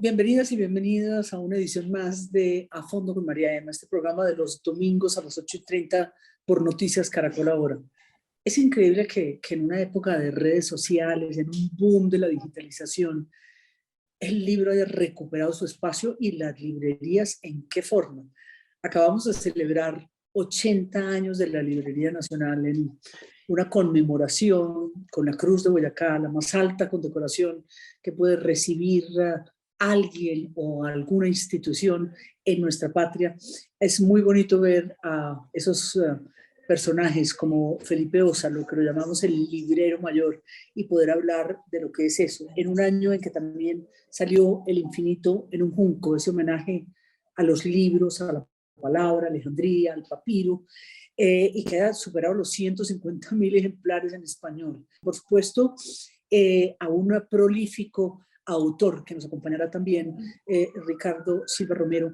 Bienvenidas y bienvenidos a una edición más de A Fondo con María Emma, este programa de los domingos a las 8:30 por Noticias Caracol Ahora. Es increíble que en una época de redes sociales, en un boom de la digitalización, el libro haya recuperado su espacio y las librerías, ¿en qué forma? Acabamos de celebrar 80 años de la Librería Nacional en una conmemoración con la Cruz de Boyacá, la más alta condecoración que puede recibir alguien o alguna institución en nuestra patria. Es muy bonito ver a esos personajes como Felipe Osa, lo que lo llamamos el librero mayor, y poder hablar de lo que es eso, en un año en que también salió El Infinito en un junco, ese homenaje a los libros, a la palabra, Alejandría, al papiro, y que ha superado los 150.000 ejemplares en español. Por supuesto, a un prolífico autor que nos acompañará también, Ricardo Silva Romero,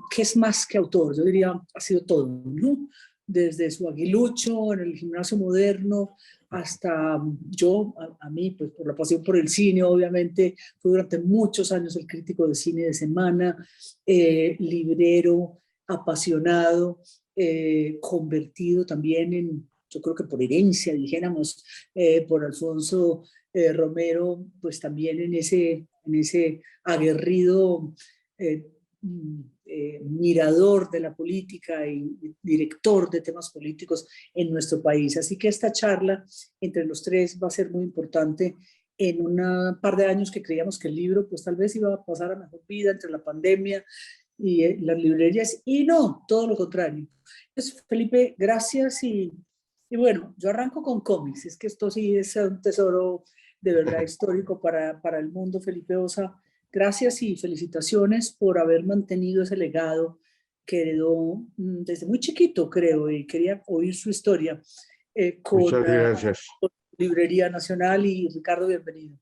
que es más que autor, yo diría, ha sido todo, ¿no? Desde su aguilucho en el gimnasio moderno hasta yo, a mí, pues por la pasión por el cine, obviamente, fue durante muchos años el crítico de cine de semana, librero, apasionado, convertido también en, yo creo que por herencia, dijéramos, por Alfonso Romero, pues también en ese aguerrido mirador de la política y director de temas políticos en nuestro país. Así que esta charla entre los tres va a ser muy importante en un par de años que creíamos que el libro pues tal vez iba a pasar a mejor vida entre la pandemia y las librerías, y no, todo lo contrario. Entonces, Felipe, gracias y bueno, yo arranco con cómics, es que esto sí es un tesoro de verdad histórico para el mundo. Felipe Osa, gracias y felicitaciones por haber mantenido ese legado que heredó desde muy chiquito, creo, y quería oír su historia Muchas gracias. con Librería Nacional. Y Ricardo, bienvenido.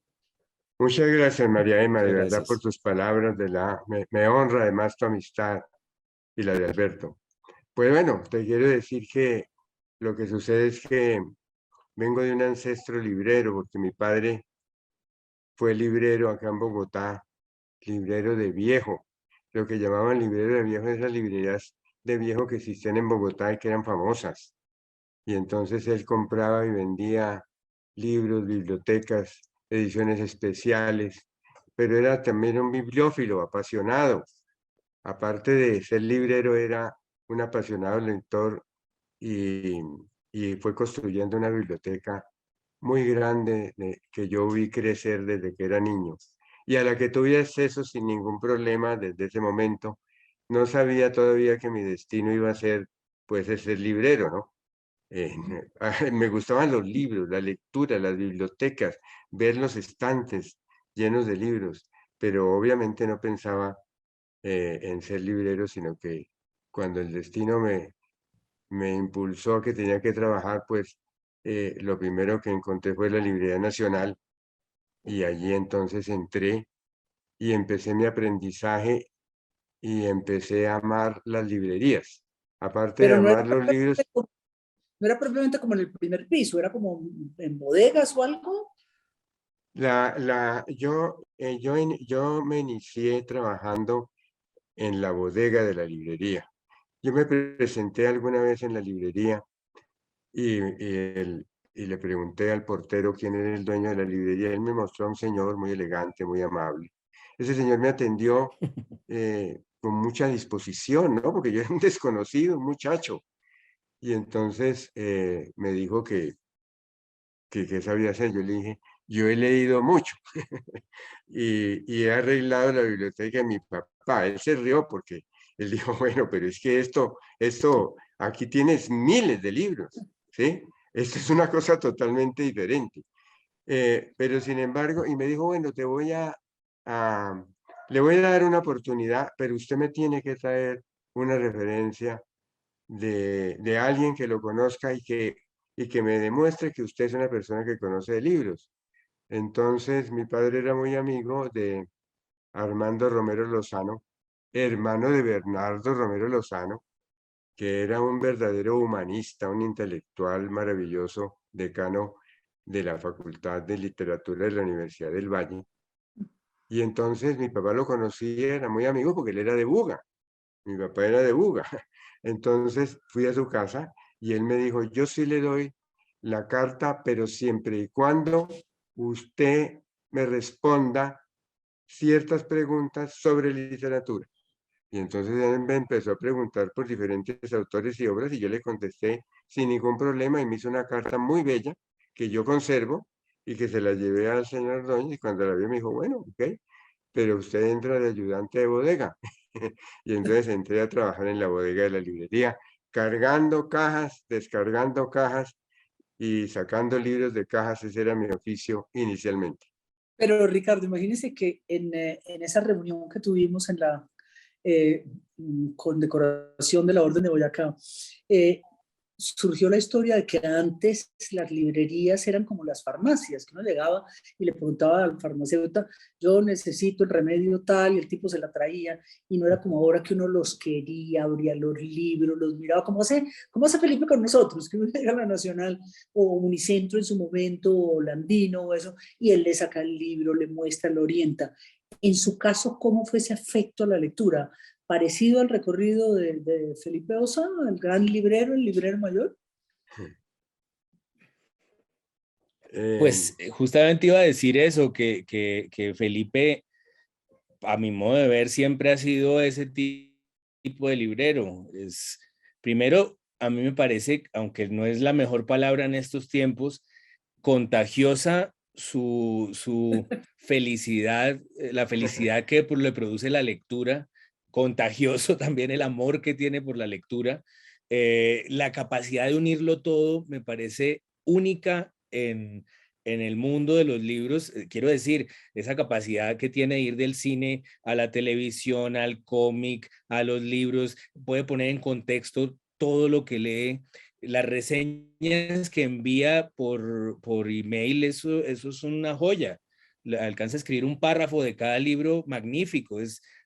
Muchas gracias, María Emma, de Muchas verdad, por gracias. tus palabras. Me honra además tu amistad y la de Alberto. Pues bueno, te quiero decir que lo que sucede es que vengo de un ancestro librero, porque mi padre fue librero acá en Bogotá, librero de viejo, lo que llamaban librero de viejo, esas librerías de viejo que existen en Bogotá y que eran famosas. Y entonces él compraba y vendía libros, bibliotecas, ediciones especiales, pero era también un bibliófilo apasionado. Aparte de ser librero, era un apasionado lector y, y fue construyendo una biblioteca muy grande que yo vi crecer desde que era niño y a la que tuve acceso sin ningún problema desde ese momento. No sabía todavía que mi destino iba a ser, pues, ser librero, ¿no? Me gustaban los libros, la lectura, las bibliotecas, ver los estantes llenos de libros, pero obviamente no pensaba en ser librero, sino que cuando el destino me impulsó a que tenía que trabajar, pues lo primero que encontré fue la Librería Nacional y allí entonces entré y empecé mi aprendizaje y empecé a amar las librerías. Aparte de Pero amar los libros, no era propiamente como en el primer piso, era como en bodegas o algo. yo me inicié trabajando en la bodega de la librería. Yo me presenté alguna vez en la librería y le pregunté al portero quién era el dueño de la librería. Él me mostró a un señor muy elegante, muy amable. Ese señor me atendió con mucha disposición, ¿no? Porque yo era un desconocido, un muchacho. Y entonces me dijo que sabía hacer. Yo le dije, yo he leído mucho y he arreglado la biblioteca de mi papá. Él se rió porque él dijo, bueno, pero es que aquí tienes miles de libros, ¿sí? Esto es una cosa totalmente diferente. Pero sin embargo, y me dijo, bueno, a, le voy a dar una oportunidad, pero usted me tiene que traer una referencia de alguien que lo conozca y que me demuestre que usted es una persona que conoce de libros. Entonces, mi padre era muy amigo de Armando Romero Lozano, hermano de Bernardo Romero Lozano, que era un verdadero humanista, un intelectual maravilloso, decano de la Facultad de Literatura de la Universidad del Valle. Y entonces mi papá lo conocía, era muy amigo porque él era de Buga. Mi papá era de Buga. Entonces fui a su casa y él me dijo, yo sí le doy la carta, pero siempre y cuando usted me responda ciertas preguntas sobre literatura. Y entonces él me empezó a preguntar por diferentes autores y obras y yo le contesté sin ningún problema y me hizo una carta muy bella que yo conservo y que se la llevé al señor Ordóñez y cuando la vi me dijo, bueno, ok, pero usted entra de ayudante de bodega. Y entonces entré a trabajar en la bodega de la librería, cargando cajas, descargando cajas y sacando libros de cajas. Ese era mi oficio inicialmente. Pero Ricardo, imagínese que en esa reunión que tuvimos en la condecoración de la Orden de Boyacá, eh, surgió la historia de que antes las librerías eran como las farmacias, que uno llegaba y le preguntaba al farmacéutico, yo necesito el remedio tal, y el tipo se la traía, y no era como ahora que uno los quería, abría los libros, los miraba, como hace Felipe con nosotros, que uno llega a la Nacional o Unicentro en su momento, o Landino o eso, y él le saca el libro, le muestra, lo orienta. En su caso, ¿cómo fue ese afecto a la lectura? ¿Parecido al recorrido de Felipe Osa, el gran librero, el librero mayor? Eh, Pues justamente iba a decir eso, que Felipe, a mi modo de ver, siempre ha sido ese tipo de librero. Primero, a mí me parece, aunque no es la mejor palabra en estos tiempos, contagiosa su felicidad, la felicidad que le produce la lectura, contagioso también el amor que tiene por la lectura, la capacidad de unirlo todo me parece única en el mundo de los libros. Quiero decir, esa capacidad que tiene de ir del cine a la televisión, al cómic, a los libros, puede poner en contexto todo lo que lee, las reseñas que envía por email, eso es una joya. Alcanza a escribir un párrafo de cada libro magnífico.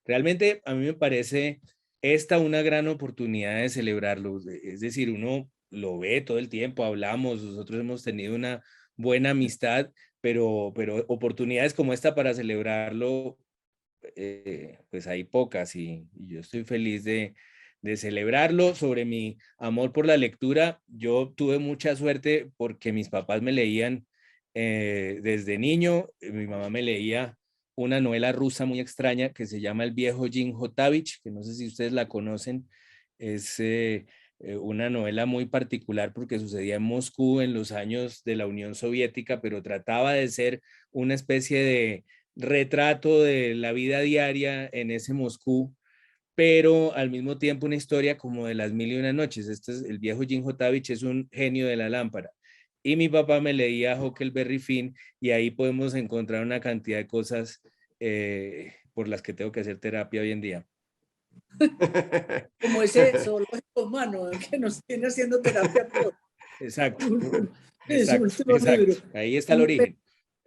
Realmente a mí me parece esta una gran oportunidad de celebrarlo. Es decir, uno lo ve todo el tiempo, hablamos, nosotros hemos tenido una buena amistad, pero oportunidades como esta para celebrarlo, pues hay pocas y yo estoy feliz de celebrarlo. Sobre mi amor por la lectura, yo tuve mucha suerte porque mis papás me leían desde niño. Mi mamá me leía una novela rusa muy extraña que se llama El viejo Jin Hotavich, que no sé si ustedes la conocen. Es una novela muy particular porque sucedía en Moscú en los años de la Unión Soviética, pero trataba de ser una especie de retrato de la vida diaria en ese Moscú, pero al mismo tiempo una historia como de las mil y una noches. El viejo Jim Hotavich es un genio de la lámpara. Y mi papá me leía Huckleberry Finn y ahí podemos encontrar una cantidad de cosas por las que tengo que hacer terapia hoy en día. Como ese zoológico humano que nos tiene haciendo terapia. Exacto, Es su exacto, último libro. exacto. Ahí está el origen.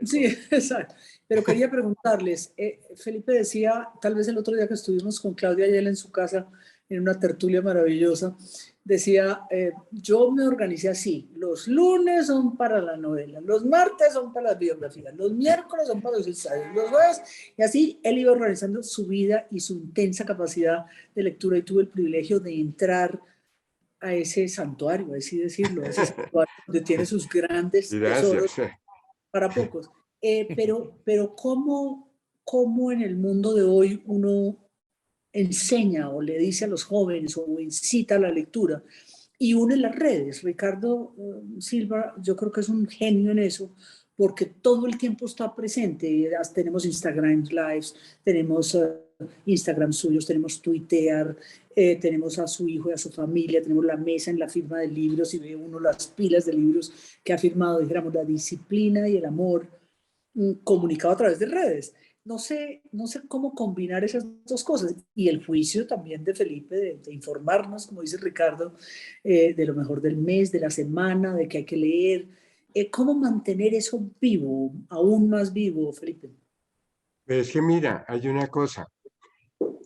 Sí, exacto. Pero quería preguntarles, Felipe decía, tal vez el otro día que estuvimos con Claudia y él en su casa, en una tertulia maravillosa, decía, yo me organicé así, los lunes son para la novela, los martes son para las biografías, los miércoles son para los ensayos, los jueves, y así él iba organizando su vida y su intensa capacidad de lectura y tuve el privilegio de entrar a ese santuario, así decirlo, a ese santuario donde tiene sus grandes tesoros Gracias. para pocos. Pero ¿cómo en el mundo de hoy uno enseña o le dice a los jóvenes o incita a la lectura y une las redes? Ricardo Silva, yo creo que es un genio en eso, porque todo el tiempo está presente. Tenemos Instagram Lives, tenemos Instagram suyos, tenemos Twitter, tenemos a su hijo y a su familia, tenemos la mesa en la firma de libros y ve uno las pilas de libros que ha firmado, dijéramos, la disciplina y el amor comunicado a través de redes. No sé cómo combinar esas dos cosas. Y el juicio también de Felipe de informarnos, como dice Ricardo, de lo mejor del mes, de la semana, de que hay que leer. ¿Cómo mantener eso vivo, aún más vivo, Felipe? Es que mira, hay una cosa.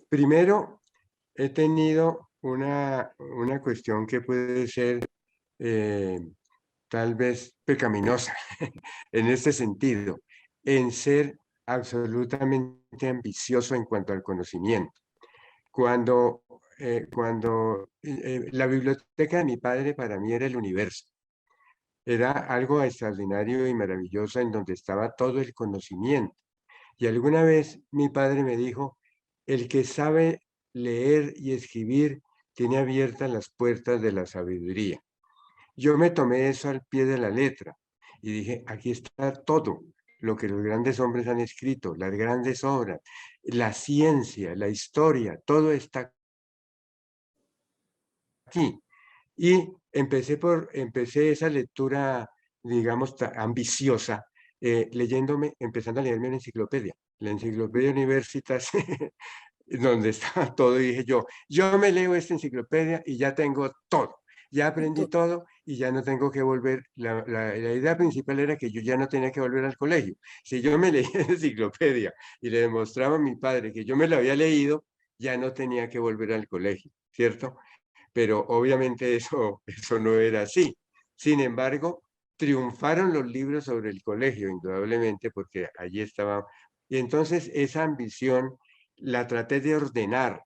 Primero, he tenido una cuestión que puede ser eh, tal vez pecaminosa en este sentido, en ser absolutamente ambicioso en cuanto al conocimiento. Cuando la biblioteca de mi padre para mí era el universo. Era algo extraordinario y maravilloso en donde estaba todo el conocimiento. Y alguna vez mi padre me dijo, el que sabe leer y escribir tiene abiertas las puertas de la sabiduría. Yo me tomé eso al pie de la letra y dije, aquí está todo lo que los grandes hombres han escrito, las grandes obras, la ciencia, la historia, todo está aquí. Y empecé esa lectura, digamos, ambiciosa, empezando a leerme una enciclopedia, la Enciclopedia Universitas, donde estaba todo, y dije yo me leo esta enciclopedia y ya tengo todo, ya aprendí todo y ya no tengo que volver. La idea principal era que yo ya no tenía que volver al colegio. Si yo me leía la enciclopedia y le demostraba a mi padre que yo me la había leído, ya no tenía que volver al colegio, ¿cierto? Pero obviamente eso no era así. Sin embargo, triunfaron los libros sobre el colegio, indudablemente, porque allí estaba. Y entonces esa ambición la traté de ordenar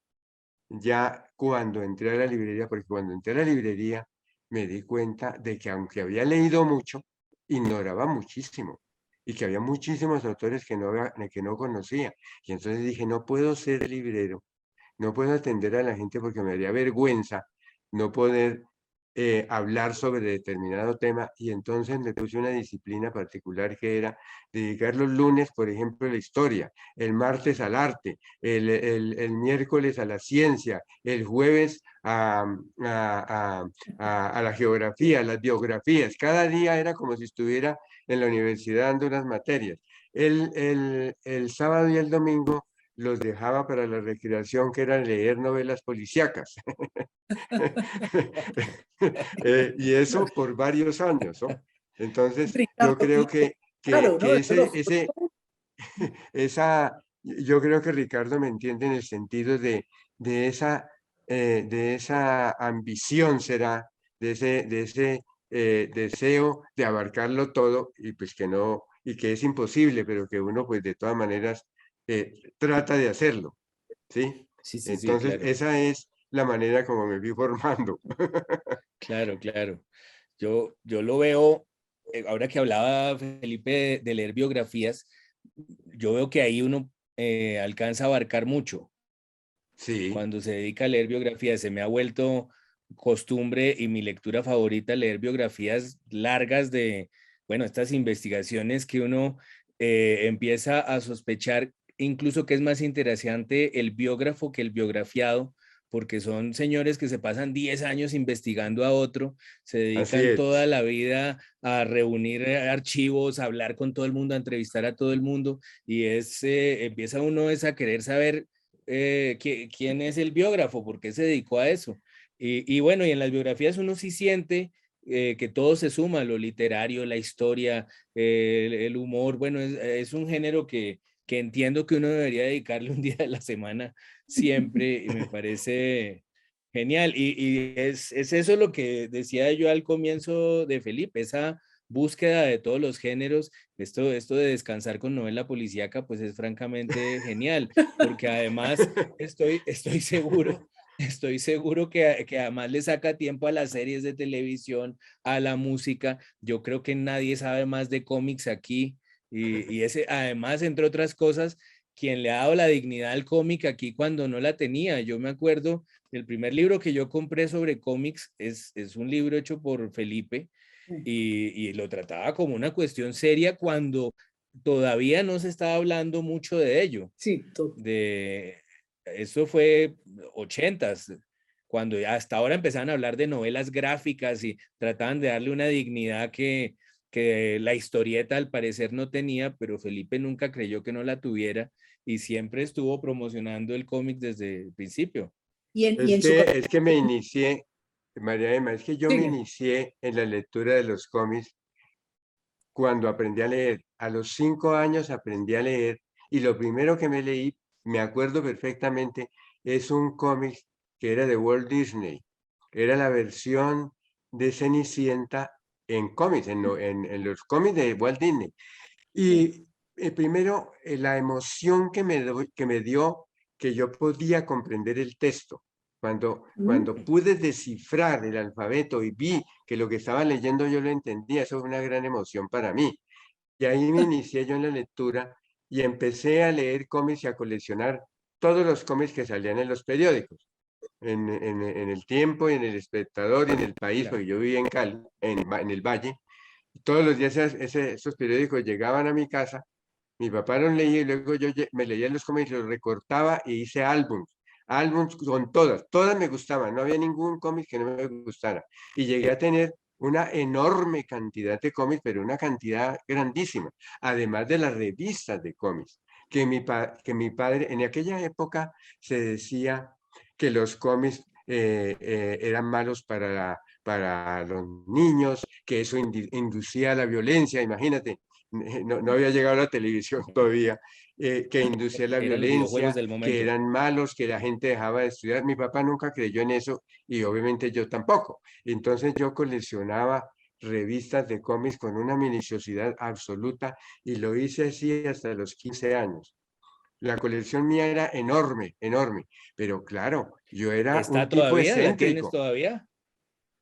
ya cuando entré a la librería, porque cuando entré a la librería me di cuenta de que aunque había leído mucho, ignoraba muchísimo y que había muchísimos autores que no conocía. Y entonces dije, no puedo ser librero, no puedo atender a la gente porque me daría vergüenza no poder hablar sobre determinado tema, y entonces me puse una disciplina particular que era dedicar los lunes, por ejemplo, a la historia, el martes al arte, el miércoles a la ciencia, el jueves a la geografía, a las biografías. Cada día era como si estuviera en la universidad dando unas materias. El sábado y el domingo los dejaba para la recreación, que era leer novelas policíacas. Y eso por varios años, ¿no? Entonces, yo Ricardo, creo y claro, ¿no? que Eso lo, yo creo que Ricardo me entiende en el sentido de de esa ambición será, de ese deseo de abarcarlo todo y pues que no, y que es imposible, pero que uno pues de todas maneras trata de hacerlo, ¿sí? Sí, sí, sí, Entonces, claro, esa es la manera como me vi formando. claro, claro. Yo lo veo, ahora que hablaba Felipe de leer biografías, yo veo que ahí uno alcanza a abarcar mucho. Sí, Cuando se dedica a leer biografías, se me ha vuelto costumbre y mi lectura favorita leer biografías largas de, bueno, estas investigaciones que uno empieza a sospechar incluso que es más interesante el biógrafo que el biografiado, porque son señores que se pasan 10 años investigando a otro, se así dedican toda es. la vida a reunir archivos, a hablar con todo el mundo, a entrevistar a todo el mundo, y empieza uno es a querer saber quién es el biógrafo, por qué se dedicó a eso. Y bueno, y en las biografías uno sí siente que todo se suma, lo literario, la historia, el humor, bueno, es un género que entiendo que uno debería dedicarle un día de la semana siempre y me parece genial. Y es eso lo que decía yo al comienzo de Felipe, esa búsqueda de todos los géneros, esto de descansar con novela policíaca, pues es francamente genial, porque además estoy seguro que además le saca tiempo a las series de televisión, a la música. Yo creo que nadie sabe más de cómics aquí y ese, además, entre otras cosas, quien le ha dado la dignidad al cómic aquí cuando no la tenía. Yo me acuerdo, el primer libro que yo compré sobre cómics es un libro hecho por Felipe y lo trataba como una cuestión seria cuando todavía no se estaba hablando mucho de ello. sí, De, eso fue ochentas, cuando hasta ahora empezaban a hablar de novelas gráficas y trataban de darle una dignidad que la historieta al parecer no tenía, pero Felipe nunca creyó que no la tuviera y siempre estuvo promocionando el cómic desde el principio. y en su caso, Es que me inicié, María Emma, es que yo me sigue. inicié en la lectura de los cómics cuando aprendí a leer. A los 5 años aprendí a leer y lo primero que me leí, me acuerdo perfectamente, es un cómic que era de Walt Disney. Era la versión de Cenicienta en cómics, en los cómics de Walt Disney. Y primero, la emoción que me dio que yo podía comprender el texto. Cuando pude descifrar el alfabeto y vi que lo que estaba leyendo yo lo entendía, eso fue una gran emoción para mí. Y ahí me inicié yo en la lectura y empecé a leer cómics y a coleccionar todos los cómics que salían en los periódicos, en El Tiempo, y en El Espectador, y en El País, porque yo vivía en Cali, en el Valle. Todos los días esos periódicos llegaban a mi casa, mi papá los leía y luego yo me leía los cómics, los recortaba y hice álbums con todas me gustaban, no había ningún cómic que no me gustara. Y llegué a tener una enorme cantidad de cómics, pero una cantidad grandísima, además de las revistas de cómics, que mi padre, en aquella época se decía que los cómics eran malos para los niños, que eso inducía a la violencia, imagínate, no había llegado a la televisión todavía, que inducía la Eran los videojuegos violencia, del que momento. eran malos, que la gente dejaba de estudiar. Mi papá nunca creyó en eso y obviamente yo tampoco. Entonces yo coleccionaba revistas de cómics con una minuciosidad absoluta y lo hice así hasta los 15 años. La colección mía era enorme, enorme, pero claro, yo era ¿Está un tipo todavía? ¿La tienes excéntrico. todavía?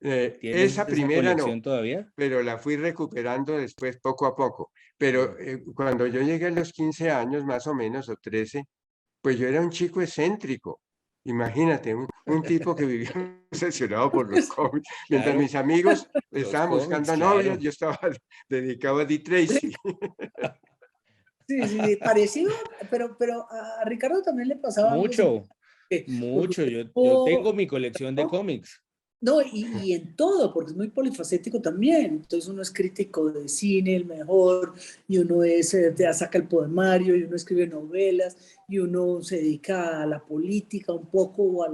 ¿Tienes Esa esa primera no, colección todavía? pero la fui recuperando después poco a poco. Pero Mm. cuando yo llegué a los 15 años, más o menos, o 13, pues yo era un chico excéntrico. Imagínate, un tipo que vivía obsesionado por los cómics. Mientras Claro, mis amigos los estaban cómics, buscando novias, claro. yo estaba dedicado a Dick Tracy. Sí, sí, sí, parecido, pero a Ricardo también le pasaba algo similar. Mucho, Porque mucho. usted Yo tengo mi colección de cómics. no, y en todo, porque es muy polifacético también. Entonces uno es crítico de cine, el mejor, y uno ya saca el poemario, y uno escribe novelas, y uno se dedica a la política un poco, o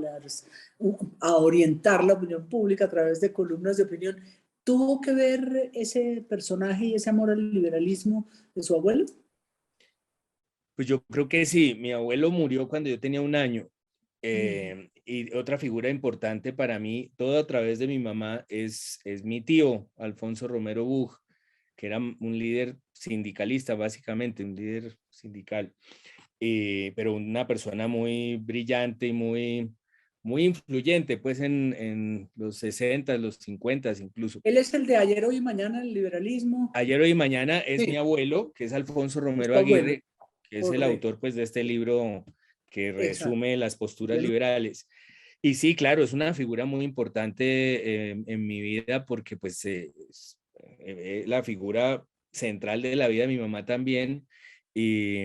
a orientar la opinión pública a través de columnas de opinión. ¿Tuvo que ver ese personaje y ese amor al liberalismo de su abuelo? Pues yo creo que sí. Mi abuelo murió cuando yo tenía 1 año. Mm. Y otra figura importante para mí, todo a través de mi mamá, es mi tío, Alfonso Romero Buj, que era un líder sindicalista, básicamente, un líder sindical, pero una persona muy brillante y muy influyente, pues en los 60, los 50 incluso. Él es el de ayer, hoy y mañana, el liberalismo. Ayer, hoy y mañana es mi Sí, abuelo, que es Alfonso es Romero tu abuelo, Aguirre, que es el correcto, autor pues de este libro que exacto. resume las posturas Bueno, liberales. Y sí, claro, es una figura muy importante en mi vida porque pues es la figura central de la vida de mi mamá también. Y,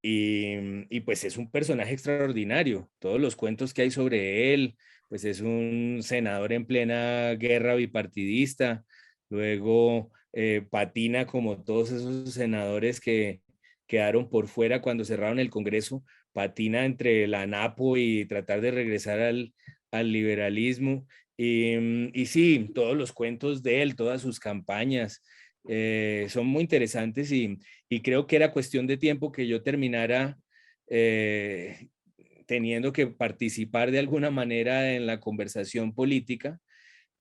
y pues es un personaje extraordinario. Todos los cuentos que hay sobre él, pues es un senador en plena guerra bipartidista. Luego patina como todos esos senadores que quedaron por fuera cuando cerraron el Congreso, patina entre la ANAPO y tratar de regresar al liberalismo. Y sí, todos los cuentos de él, todas sus campañas son muy interesantes y creo que era cuestión de tiempo que yo terminara eh, teniendo que participar de alguna manera en la conversación política.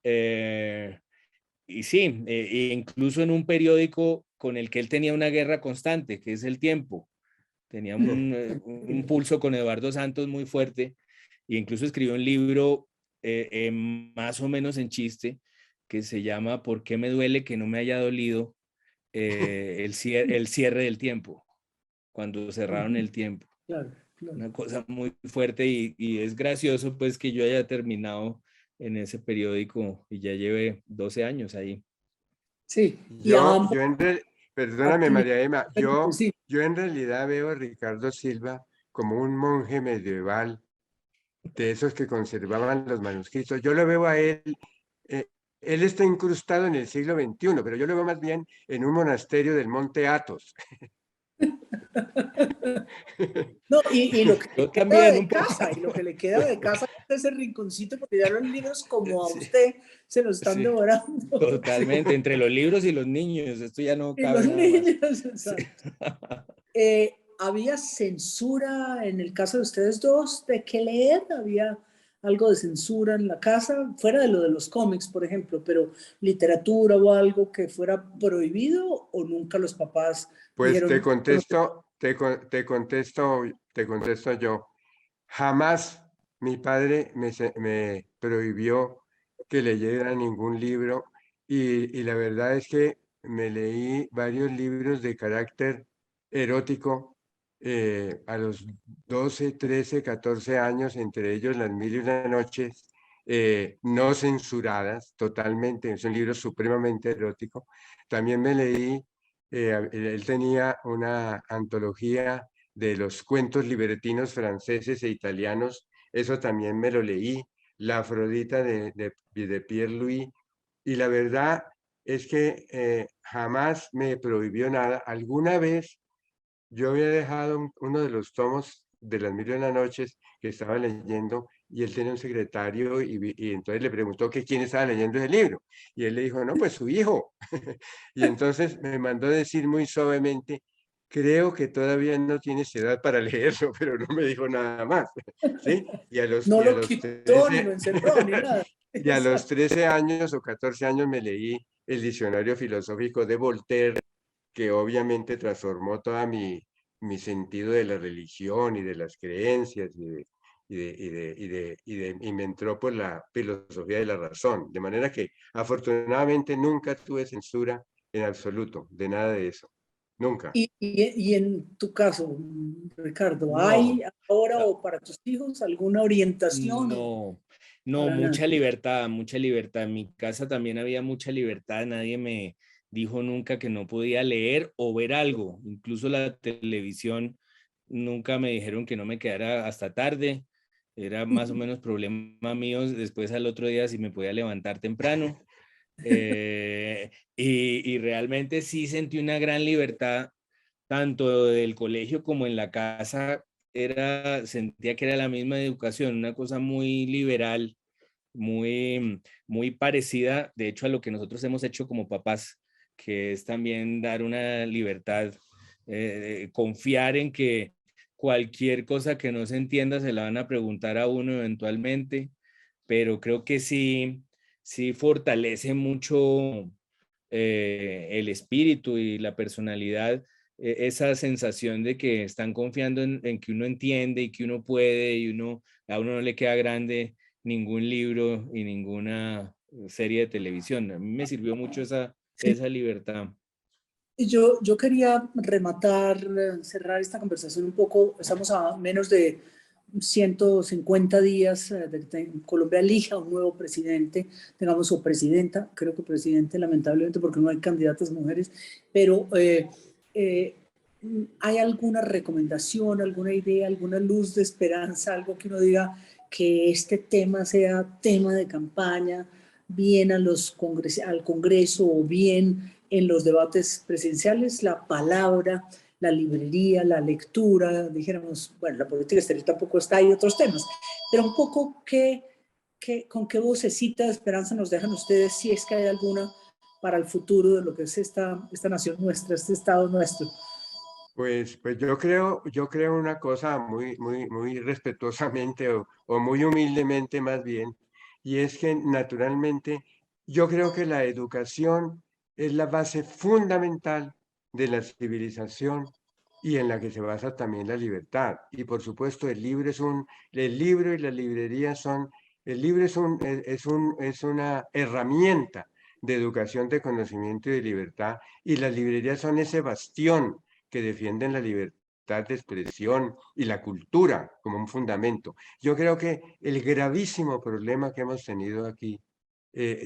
Eh, y sí, incluso en un periódico con el que él tenía una guerra constante, que es El Tiempo. Tenía un pulso con Eduardo Santos muy fuerte e incluso escribió un libro más o menos en chiste que se llama ¿Por qué me duele que no me haya dolido el cierre del tiempo? Cuando cerraron el tiempo. claro, claro. Una cosa muy fuerte y es gracioso pues que yo haya terminado en ese periódico y ya lleve 12 años ahí. Sí, y a Yo, ambos yo en real- Perdóname, actividades, María Emma, sí, yo en realidad veo a Ricardo Silva como un monje medieval de esos que conservaban los manuscritos. Yo lo veo a él, eh, él está incrustado en el siglo XXI, pero yo lo veo más bien en un monasterio del Monte Athos. no, y lo que le Yo queda también de un poco. casa, y lo que le queda de casa es ese rinconcito, porque ya los libros como a Sí, usted se los están sí, devorando. totalmente. Entre los libros y los niños, esto ya no Y cabe los nada más. niños, Sí. exacto. ¿Había censura en el caso de ustedes dos de qué leer? algo de censura en la casa, fuera de lo de los cómics, por ejemplo, pero literatura o algo que fuera prohibido, o nunca los papás Pues te dijeron, "Esto no se-"? contesto, te contesto yo. Jamás mi padre me prohibió que leyera ningún libro y la verdad es que me leí varios libros de carácter erótico a los 12, 13, 14 años, entre ellos Las Mil y una Noches, no censuradas totalmente, es un libro supremamente erótico. También me leí, él tenía una antología de los cuentos libertinos franceses e italianos, eso también me lo leí, La Afrodita de Pierre Louis, y la verdad es que jamás me prohibió nada. Alguna vez yo había dejado uno de los tomos de Las Mil y una Noches que estaba leyendo y él tenía un secretario y entonces le preguntó que quién estaba leyendo ese libro. Y él le dijo, no, pues su hijo. Y entonces me mandó decir muy suavemente, creo que todavía no tienes edad para leerlo, pero no me dijo nada más. ¿Sí? No Y a lo los quitó, ni lo 13, encerró, ni nada. y a los Exacto. 13 años o 14 años me leí el diccionario filosófico de Voltaire, que obviamente transformó toda mi sentido de la religión y de las creencias y me entró por la filosofía de la razón. De manera que afortunadamente nunca tuve censura en absoluto, de nada de eso. Nunca. Y en tu caso, Ricardo, ¿hay No, ahora ah, o para tus hijos alguna orientación o no, no, para nada? mucha libertad, mucha libertad. En mi casa también había mucha libertad, nadie me dijo nunca que no podía leer o ver algo, incluso la televisión, nunca me dijeron que no me quedara hasta tarde, era más o menos problema mío después al otro día si me podía levantar temprano. Y realmente sí sentí una gran libertad, tanto del colegio como en la casa, sentía que era la misma educación, una cosa muy liberal, muy parecida, de hecho, a lo que nosotros hemos hecho como papás, que es también dar una libertad, confiar en que cualquier cosa que no se entienda se la van a preguntar a uno eventualmente, pero creo que sí fortalece mucho el espíritu y la personalidad, esa sensación de que están confiando en que uno entiende y que uno puede y a uno no le queda grande ningún libro y ninguna serie de televisión. A mí me sirvió mucho esa libertad. Y yo quería rematar, cerrar esta conversación un poco. Estamos a menos de 150 días de que Colombia elija un nuevo presidente, digamos, o presidenta, creo que presidente, lamentablemente, porque no hay candidatas mujeres, pero eh, ¿hay alguna recomendación, alguna idea, alguna luz de esperanza, algo que uno diga que este tema sea tema de campaña, bien al Congreso o bien en los debates presidenciales? La palabra, la librería, la lectura, dijéramos, bueno, la política exterior tampoco está, hay otros temas, pero un poco con qué vocecita de esperanza nos dejan ustedes, si es que hay alguna, para el futuro de lo que es esta nación nuestra, este Estado nuestro. Pues yo creo una cosa muy respetuosamente o muy humildemente más bien, y es que naturalmente yo creo que la educación es la base fundamental de la civilización y en la que se basa también la libertad. Y por supuesto el libro y la librería son, el libro es una herramienta de educación, de conocimiento y de libertad, y las librerías son ese bastión que defienden la libertad de expresión y la cultura como un fundamento. Yo creo que el gravísimo problema que hemos tenido aquí,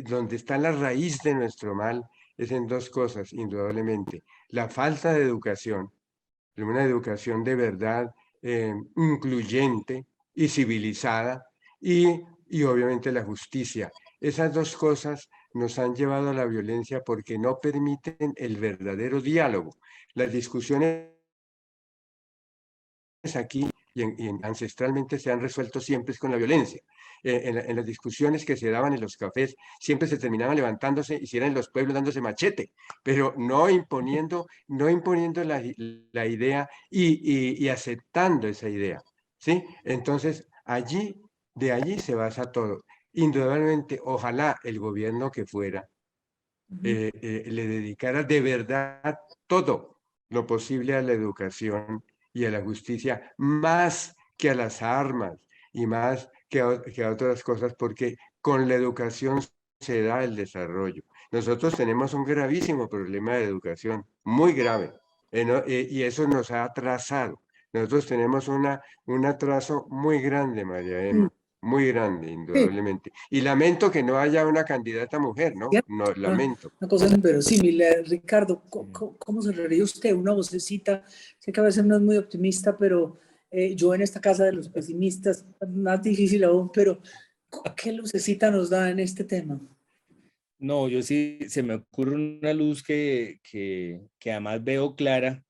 donde está la raíz de nuestro mal, es en dos cosas, indudablemente. La falta de educación, una educación de verdad incluyente y civilizada, y obviamente la justicia. Esas dos cosas nos han llevado a la violencia porque no permiten el verdadero diálogo. Las discusiones aquí ancestralmente se han resuelto siempre con la violencia. En las discusiones que se daban en los cafés, siempre se terminaban levantándose y si eran en los pueblos dándose machete, pero no imponiendo la idea y aceptando esa idea. ¿Sí? Entonces, allí de allí se basa todo. Indudablemente, ojalá el gobierno que fuera le dedicara de verdad todo lo posible a la educación y a la justicia, más que a las armas y más que a otras cosas, porque con la educación se da el desarrollo. Nosotros tenemos un gravísimo problema de educación, muy grave, y eso nos ha atrasado. Nosotros tenemos un atraso muy grande, María Emma, muy grande, Sí, indudablemente. Y lamento que no haya una candidata mujer, ¿no? ya, No, lamento. una cosa inverosímil. Ricardo, Mm. ¿cómo se reiría usted? Una vocecita, sé que a veces no es muy optimista, pero yo en esta casa de los pesimistas, más difícil aún, pero ¿qué lucecita nos da en este tema? No, yo sí, se me ocurre una luz que además veo clara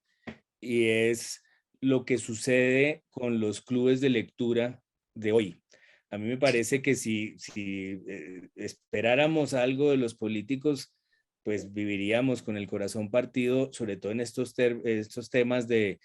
y es lo que sucede con los clubes de lectura de hoy. A mí me parece que si esperáramos algo de los políticos, pues viviríamos con el corazón partido, sobre todo en estos temas de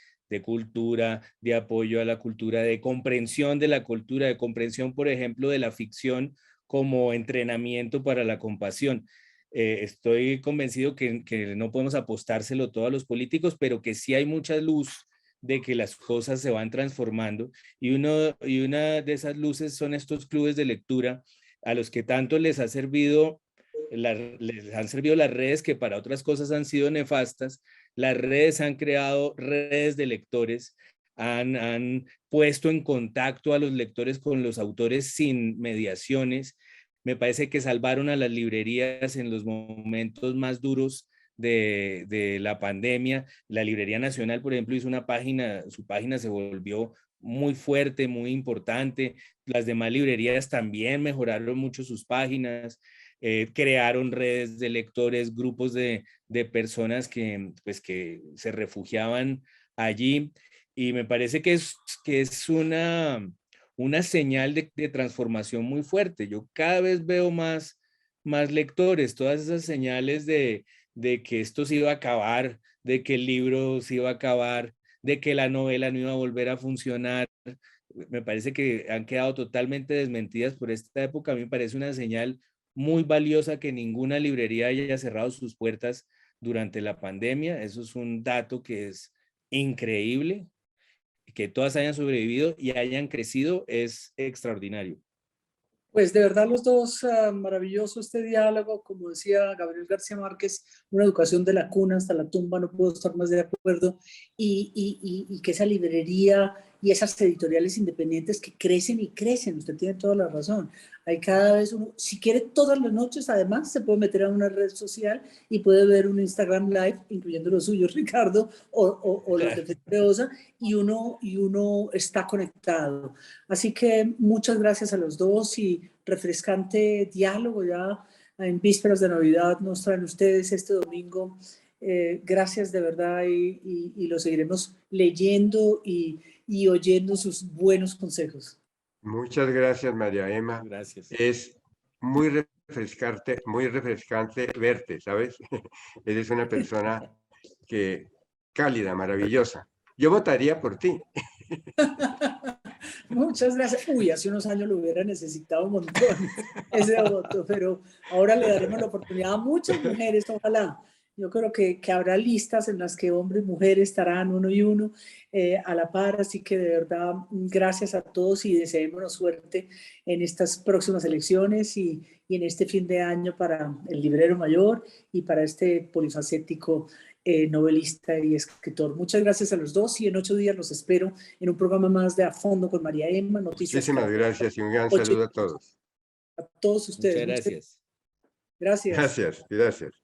cultura, de apoyo a la cultura, de comprensión de la cultura, de comprensión, por ejemplo, de la ficción como entrenamiento para la compasión. Estoy convencido que no podemos apostárselo todo a los políticos, pero que sí hay mucha luz de que las cosas se van transformando y una de esas luces son estos clubes de lectura a los que tanto les han servido las redes que para otras cosas han sido nefastas. Las redes han creado redes de lectores, han puesto en contacto a los lectores con los autores sin mediaciones. Me parece que salvaron a las librerías en los momentos más duros de la pandemia. La Librería Nacional, por ejemplo, hizo una página, su página se volvió muy fuerte, muy importante. Las demás librerías también mejoraron mucho sus páginas, crearon redes de lectores, grupos de personas pues, que se refugiaban allí. Y me parece que es una señal de transformación muy fuerte. Yo cada vez veo más lectores, todas esas señales de que esto se iba a acabar, de que el libro se iba a acabar, de que la novela no iba a volver a funcionar. Me parece que han quedado totalmente desmentidas por esta época. A mí me parece una señal muy valiosa que ninguna librería haya cerrado sus puertas durante la pandemia. Eso es un dato que es increíble. Que todas hayan sobrevivido y hayan crecido es extraordinario. Pues de verdad los dos, maravilloso este diálogo, como decía Gabriel García Márquez, una educación de la cuna hasta la tumba, no puedo estar más de acuerdo, y que esa librería y esas editoriales independientes que crecen y crecen, usted tiene toda la razón, hay cada vez uno, si quiere todas las noches, además se puede meter a una red social y puede ver un Instagram Live, incluyendo los suyos, Ricardo, o los de Felipe Osa, y uno está conectado. Así que muchas gracias a los dos y refrescante diálogo ya en vísperas de Navidad nos traen ustedes este domingo. Gracias de verdad y lo seguiremos leyendo y oyendo sus buenos consejos. Muchas gracias, María Emma. Gracias. Es muy refrescante verte, ¿sabes? Eres una persona que cálida, maravillosa. Yo votaría por ti. Muchas gracias. Uy, hace unos años lo hubiera necesitado un montón ese voto, pero ahora le daremos la oportunidad a muchas mujeres, ojalá. Yo creo que habrá listas en las que hombres y mujeres estarán uno y uno a la par, así que de verdad, gracias a todos y deseémonos suerte en estas próximas elecciones y en este fin de año para el librero mayor y para este polifacético novelista y escritor. Muchas gracias a los dos y en 8 días los espero en un programa más de A Fondo con María Emma, Noticias Muchísimas Caracol. gracias y un gran saludo a todos. A todos Muchas ustedes. Muchas gracias. gracias. Gracias, gracias.